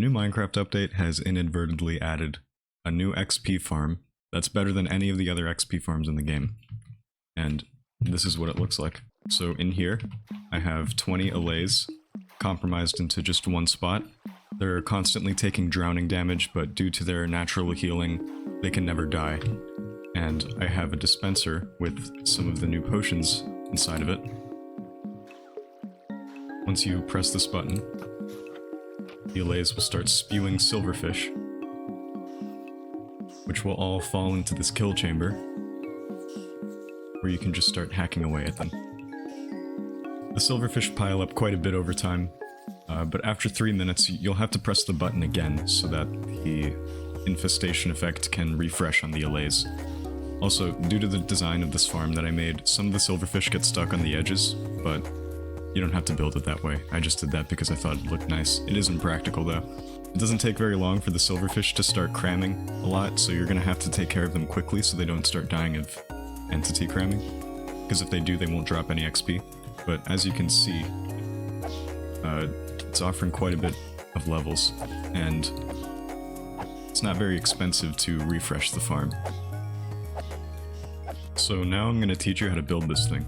The new Minecraft update has inadvertently added a new XP farm that's better than any of the other XP farms in the game. And this is what it looks like. So in here, I have 20 allays compromised into just one spot. They're constantly taking drowning damage, but due to their natural healing, they can never die. And I have a dispenser with some of the new potions inside of it. Once you press this button, the allays will start spewing silverfish, which will all fall into this kill chamber, where you can just start hacking away at them. The silverfish pile up quite a bit over time, but after 3 minutes you'll have to press the button again so that the infestation effect can refresh on the allays. Also, due to the design of this farm that I made, some of the silverfish get stuck on the edges, but you don't have to build it that way. I just did that because I thought it looked nice. It isn't practical though. It doesn't take very long for the silverfish to start cramming a lot, so you're gonna have to take care of them quickly so they don't start dying of entity cramming. Because if they do, they won't drop any XP. But as you can see, it's offering quite a bit of levels, and it's not very expensive to refresh the farm. So now I'm gonna teach you how to build this thing.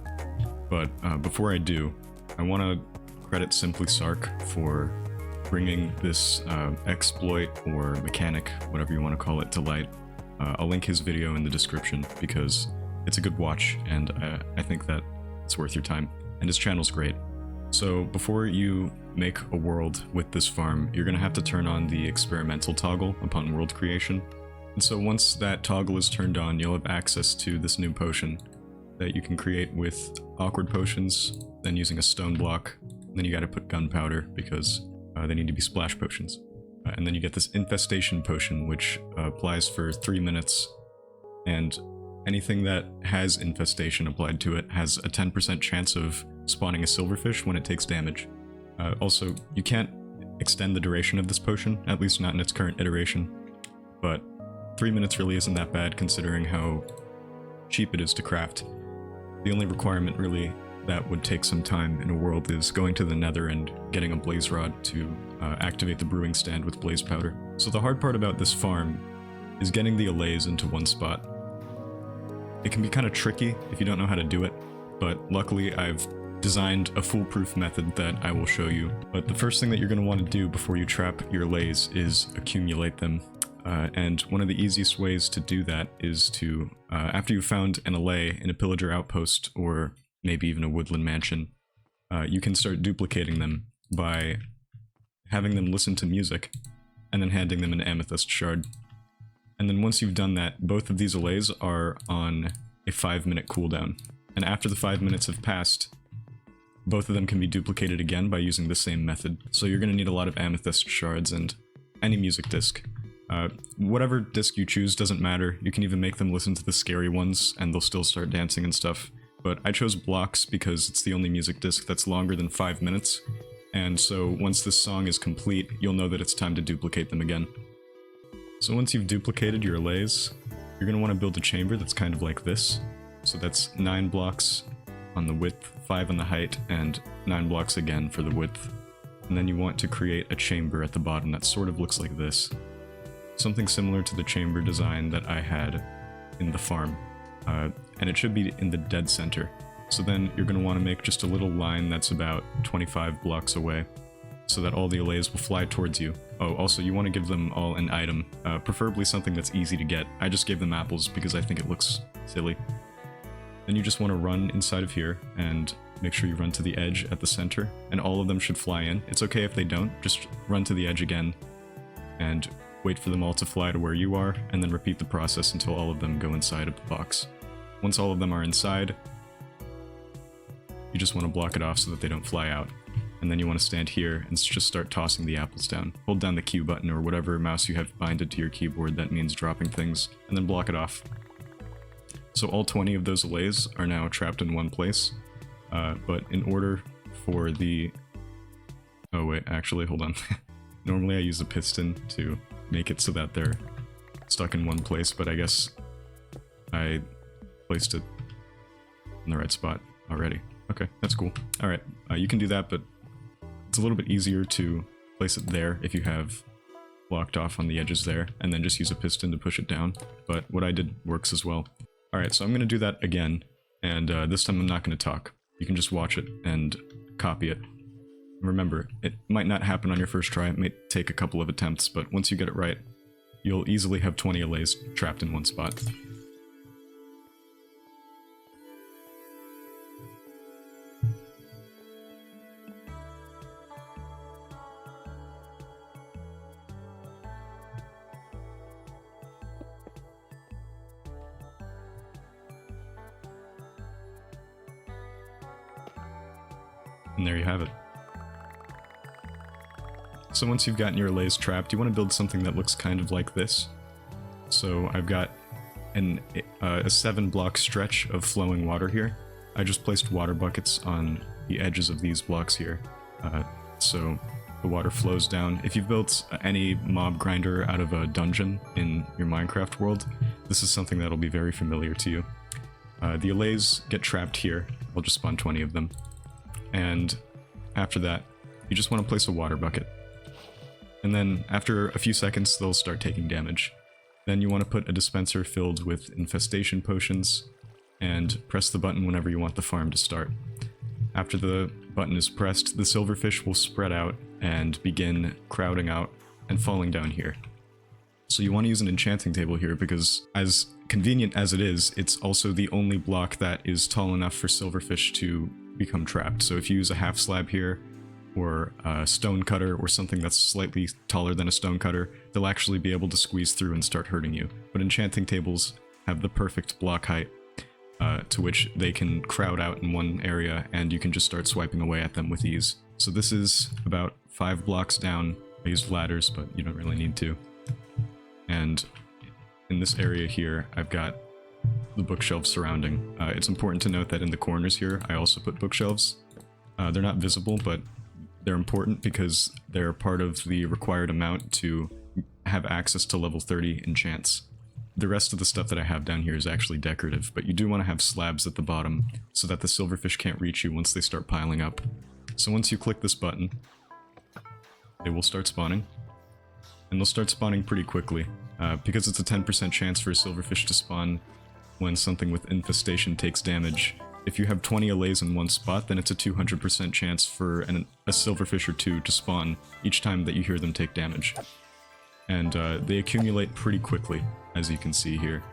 But before I do, I want to credit Simply Sark for bringing this exploit or mechanic, whatever you want to call it, to light. I'll link his video in the description because it's a good watch and I think that it's worth your time. And his channel's great. So before you make a world with this farm, you're going to have to turn on the experimental toggle upon world creation. And so once that toggle is turned on, you'll have access to this new potion that you can create with awkward potions, then using a stone block, then you gotta put gunpowder because they need to be splash potions. And then you get this infestation potion, which applies for 3 minutes, and anything that has infestation applied to it has a 10% chance of spawning a silverfish when it takes damage. Also, you can't extend the duration of this potion, at least not in its current iteration, but 3 minutes really isn't that bad considering how cheap it is to craft. The only requirement really that would take some time in a world is going to the nether and getting a blaze rod to activate the brewing stand with blaze powder. So the hard part about this farm is getting the allays into one spot. It can be kind of tricky if you don't know how to do it, but luckily I've designed a foolproof method that I will show you. But the first thing that you're going to want to do before you trap your allays is accumulate them. And one of the easiest ways to do that is to, after you've found an allay in a pillager outpost or maybe even a woodland mansion, you can start duplicating them by having them listen to music and then handing them an amethyst shard. And then once you've done that, both of these allays are on a 5-minute cooldown. And after the 5 minutes have passed, both of them can be duplicated again by using the same method. So you're going to need a lot of amethyst shards and any music disc. Whatever disc you choose doesn't matter. You can even make them listen to the scary ones and they'll still start dancing and stuff. But I chose blocks because it's the only music disc that's longer than 5 minutes. And so once this song is complete, you'll know that it's time to duplicate them again. So once you've duplicated your allays, you're going to want to build a chamber that's kind of like this. So that's 9 blocks on the width, 5 on the height, and 9 blocks again for the width. And then you want to create a chamber at the bottom that sort of looks like this. Something similar to the chamber design that I had in the farm. And it should be in the dead center. So then you're going to want to make just a little line that's about 25 blocks away, so that all the allays will fly towards you. Oh, also you want to give them all an item, preferably something that's easy to get. I just gave them apples because I think it looks silly. Then you just want to run inside of here and make sure you run to the edge at the center, and all of them should fly in. It's okay if they don't, just run to the edge again and wait for them all to fly to where you are, and then repeat the process until all of them go inside of the box. Once all of them are inside, you just want to block it off so that they don't fly out. And then you want to stand here and just start tossing the apples down. Hold down the Q button or whatever mouse you have binded to your keyboard that means dropping things, and then block it off. So all 20 of those allays are now trapped in one place, but in order for the... Oh wait, actually, hold on. Normally I use a piston to make it so that they're stuck in one place, but I guess I placed it in the right spot already. Okay, that's cool. Alright, you can do that, but it's a little bit easier to place it there if you have blocked off on the edges there, and then just use a piston to push it down. But what I did works as well. Alright, so I'm going to do that again, and this time I'm not going to talk. You can just watch it and copy it. Remember, it might not happen on your first try, it may take a couple of attempts, but once you get it right, you'll easily have 20 allays trapped in one spot. And there you have it. So once you've gotten your allays trapped, you want to build something that looks kind of like this. So I've got a 7-block stretch of flowing water here. I just placed water buckets on the edges of these blocks here, so the water flows down. If you've built any mob grinder out of a dungeon in your Minecraft world, this is something that'll be very familiar to you. The allays get trapped here. I'll just spawn 20 of them. And after that, you just want to place a water bucket. And then after a few seconds, they'll start taking damage. Then you want to put a dispenser filled with infestation potions, and press the button whenever you want the farm to start. After the button is pressed, the silverfish will spread out and begin crowding out and falling down here. So you want to use an enchanting table here because, as convenient as it is, it's also the only block that is tall enough for silverfish to become trapped. So if you use a half slab here, or a stone cutter, or something that's slightly taller than a stone cutter, they'll actually be able to squeeze through and start hurting you. But enchanting tables have the perfect block height to which they can crowd out in one area, and you can just start swiping away at them with ease. So this is about 5 blocks down. I used ladders, but you don't really need to. And in this area here, I've got the bookshelves surrounding. It's important to note that in the corners here, I also put bookshelves. They're not visible, but they're important because they're part of the required amount to have access to level 30 enchants. The rest of the stuff that I have down here is actually decorative, but you do want to have slabs at the bottom so that the silverfish can't reach you once they start piling up. So once you click this button, they will start spawning. And they'll start spawning pretty quickly, because it's a 10% chance for a silverfish to spawn when something with infestation takes damage. If you have 20 allays in one spot, then it's a 200% chance for a silverfish or two to spawn each time that you hear them take damage. And they accumulate pretty quickly, as you can see here.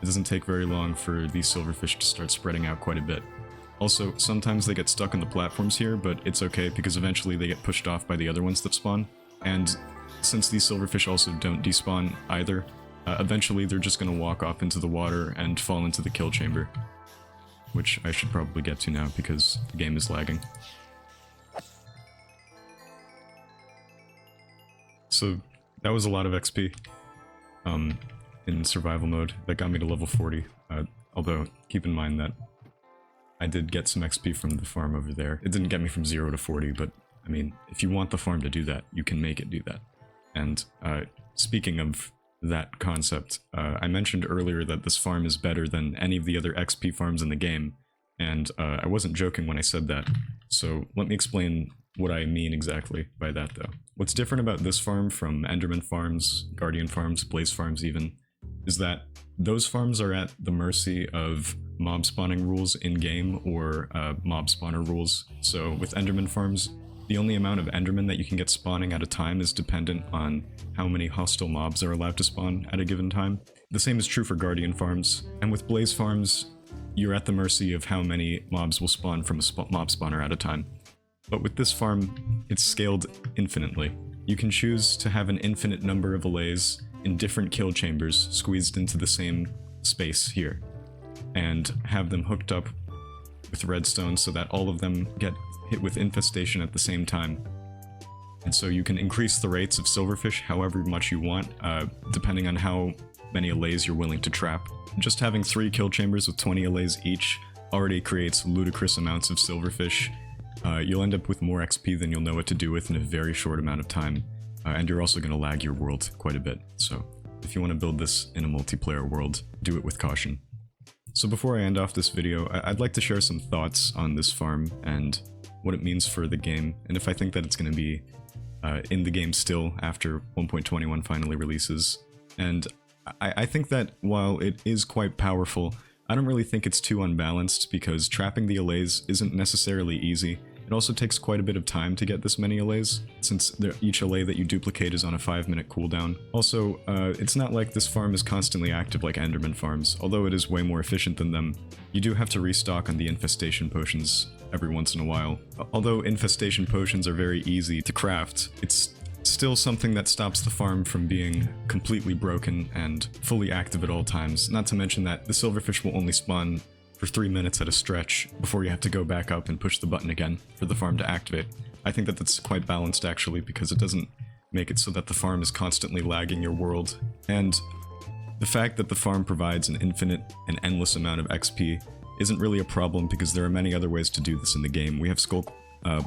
It doesn't take very long for these silverfish to start spreading out quite a bit. Also, sometimes they get stuck on the platforms here, but it's okay because eventually they get pushed off by the other ones that spawn. And since these silverfish also don't despawn either, eventually they're just going to walk off into the water and fall into the kill chamber. Which I should probably get to now because the game is lagging. So that was a lot of XP in survival mode. That got me to level 40, although keep in mind that I did get some XP from the farm over there. It didn't get me from 0 to 40, but I mean, if you want the farm to do that, you can make it do that. And speaking of that concept, I mentioned earlier that this farm is better than any of the other XP farms in the game, and I wasn't joking when I said that, so let me explain what I mean exactly by that though. What's different about this farm from Enderman farms, Guardian farms, Blaze farms even, is that those farms are at the mercy of mob spawning rules in-game or mob spawner rules. So with Enderman farms, the only amount of Endermen that you can get spawning at a time is dependent on how many hostile mobs are allowed to spawn at a given time. The same is true for Guardian farms, and with Blaze farms, you're at the mercy of how many mobs will spawn from a mob spawner at a time. But with this farm, it's scaled infinitely. You can choose to have an infinite number of allays in different kill chambers squeezed into the same space here, and have them hooked up with redstone so that all of them get hit with infestation at the same time. And so you can increase the rates of silverfish however much you want, depending on how many allays you're willing to trap. Just having 3 kill chambers with 20 allays each already creates ludicrous amounts of silverfish. You'll end up with more XP than you'll know what to do with in a very short amount of time, and you're also going to lag your world quite a bit. So if you want to build this in a multiplayer world, do it with caution. So before I end off this video, I'd like to share some thoughts on this farm and what it means for the game, and if I think that it's going to be in the game still after 1.21 finally releases. And I think that while it is quite powerful, I don't really think it's too unbalanced, because trapping the allays isn't necessarily easy. It also takes quite a bit of time to get this many allays, since each allay that you duplicate is on a 5-minute cooldown. Also, it's not like this farm is constantly active like Enderman farms. Although it is way more efficient than them, you do have to restock on the infestation potions every once in a while. Although infestation potions are very easy to craft, it's still something that stops the farm from being completely broken and fully active at all times. Not to mention that the silverfish will only spawn for 3 minutes at a stretch before you have to go back up and push the button again for the farm to activate. I think that that's quite balanced actually, because it doesn't make it so that the farm is constantly lagging your world. And the fact that the farm provides an infinite and endless amount of XP isn't really a problem, because there are many other ways to do this in the game. We have skull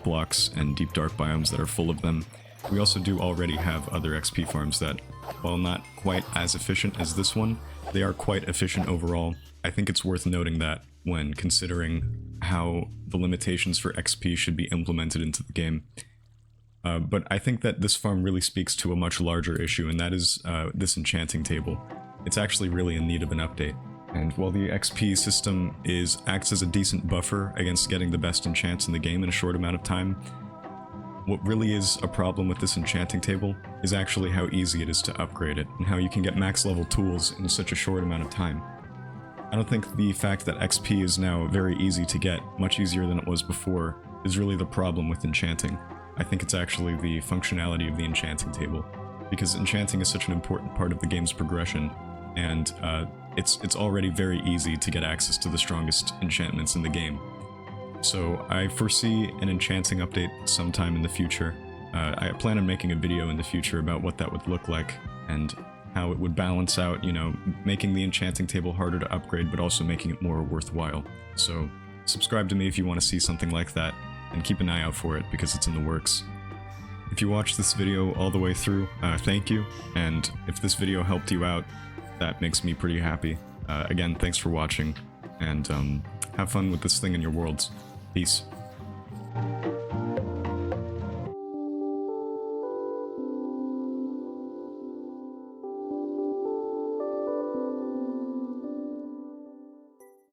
blocks and deep dark biomes that are full of them. We also do already have other XP farms that, while not quite as efficient as this one, they are quite efficient overall. I think it's worth noting that when considering how the limitations for XP should be implemented into the game. But I think that this farm really speaks to a much larger issue, and that is this enchanting table. It's actually really in need of an update. And while the XP system acts as a decent buffer against getting the best enchants in the game in a short amount of time, what really is a problem with this enchanting table is actually how easy it is to upgrade it, and how you can get max level tools in such a short amount of time. I don't think the fact that XP is now very easy to get, much easier than it was before, is really the problem with enchanting. I think it's actually the functionality of the enchanting table, because enchanting is such an important part of the game's progression, and it's already very easy to get access to the strongest enchantments in the game. So I foresee an enchanting update sometime in the future. I plan on making a video in the future about what that would look like, and how it would balance out, you know, making the enchanting table harder to upgrade, but also making it more worthwhile. So subscribe to me if you want to see something like that, and keep an eye out for it, because it's in the works. If you watched this video all the way through, thank you, and if this video helped you out, that makes me pretty happy. Again, thanks for watching, and have fun with this thing in your worlds. Peace.